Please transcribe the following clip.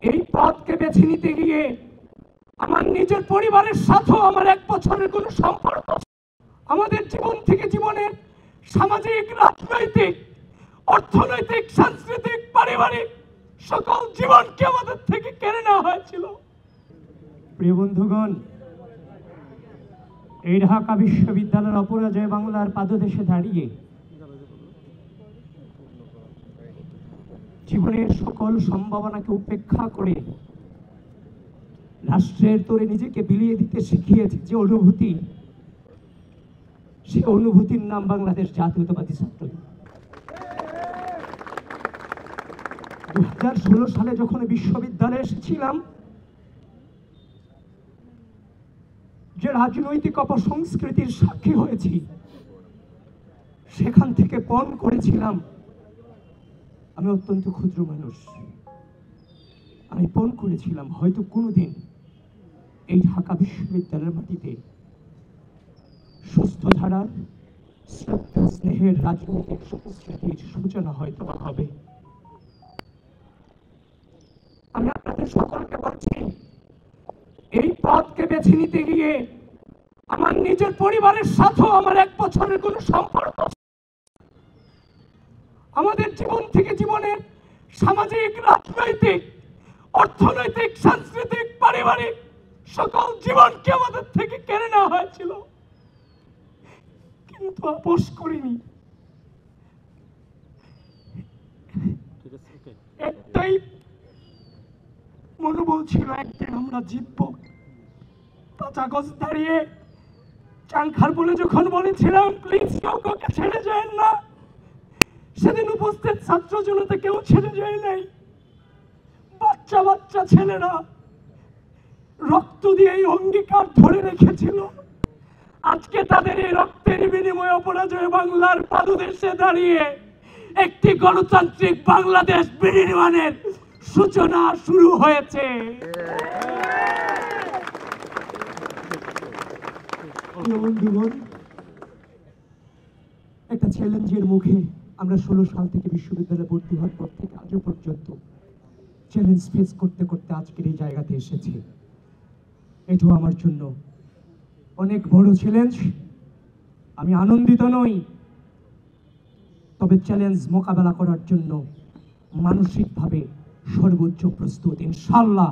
এই পথকে বেছে নিতে গিয়ে আমার নিজের পরিবারের সাথেও আমার 1 বছরের কোনো সম্পর্ক, আমাদের জীবন থেকে জীবনের সামাজিক, রাজনৈতিক, অর্থনৈতিক, সাংস্কৃতিক, পারিবারিক সকল জীবনকে আমাদের থেকে কেড়ে নেওয়া হয়েছিল। প্রিয় বন্ধুগণ, এই ঢাকা বিশ্ববিদ্যালয়ের অপরাজয় বাংলার পাদদেশে দাঁড়িয়ে জীবনের সকল সম্ভাবনাকে উপেক্ষা করে রাষ্ট্রের তোরে নিজেকে বিলিয়ে দিতে শিখিয়েছে যে অনুভূতি, সে অনুভূতির নাম বাংলাদেশ জাতীয়তাবাদী ছাত্রলীগ। 2016 সালে যখন বিশ্ববিদ্যালয়ে এসেছিলাম, যে রাজনৈতিক অপসংস্কৃতির সাক্ষী হয়েছি, সেখান থেকে পণ করেছিলাম আমি অত্যন্ত ক্ষুদ্র মানুষ। আমি পণ করেছিলাম হয়তো কোনোদিন এই ঢাকা বিশ্ববিদ্যালয়ের মাটিতে সুস্থ ধারার শ্রদ্ধা স্নেহের রাজনৈতিক সংস্কৃতির সূচনা হয়তো হবে। আমি আপনাদের সকলকে বলছি, এই পথকে বেছে নিতে গিয়ে আমার নিজের পরিবারের সাথেও আমার 1 বছরের কোনো সম্পর্ক, আমাদের জীবন থেকে জীবনের সামাজিক, রাজনৈতিক, অর্থনৈতিক, সাংস্কৃতিক, পারিবারিক সকল জীবনকে আমাদের থেকে কেড়ে নেওয়া হয়েছিল, কিন্তু আপোষ করিনি। একটাই মনোবল ছিল, একদিন আমরা জিতবো। 5 আগস্ট দাঁড়িয়ে চাংখার বলে যখন বলেছিলাম প্লিজ কাউকে ছেড়ে যায় না, সেদিন উপস্থিত ছাত্র জনতা কেউ ছেড়ে যায় নাই। বাচ্চা বাচ্চা ছেলেরা রক্ত দিয়ে এই অঙ্গীকার ধরে রেখেছিল। আজকে তাদের এই রক্তের বিনিময়ে অপরাজয় বাংলার পাদদেশে দাঁড়িয়ে একটি গণতান্ত্রিক বাংলাদেশ বিনির্মাণের সূচনা শুরু হয়েছে। বন্ধুগণ, একটা চ্যালেঞ্জের মুখে আমরা 16 সাল থেকে বিশ্ববিদ্যালয়ে ভর্তি হওয়ার পর থেকে আজও পর্যন্ত চ্যালেঞ্জ ফেস করতে করতে আজকের এই জায়গাতে এসেছি। এটাও আমার জন্য অনেক বড় চ্যালেঞ্জ। আমি আনন্দিত নই, তবে চ্যালেঞ্জ মোকাবেলা করার জন্য মানসিকভাবে সর্বোচ্চ প্রস্তুত ইনশাআল্লাহ।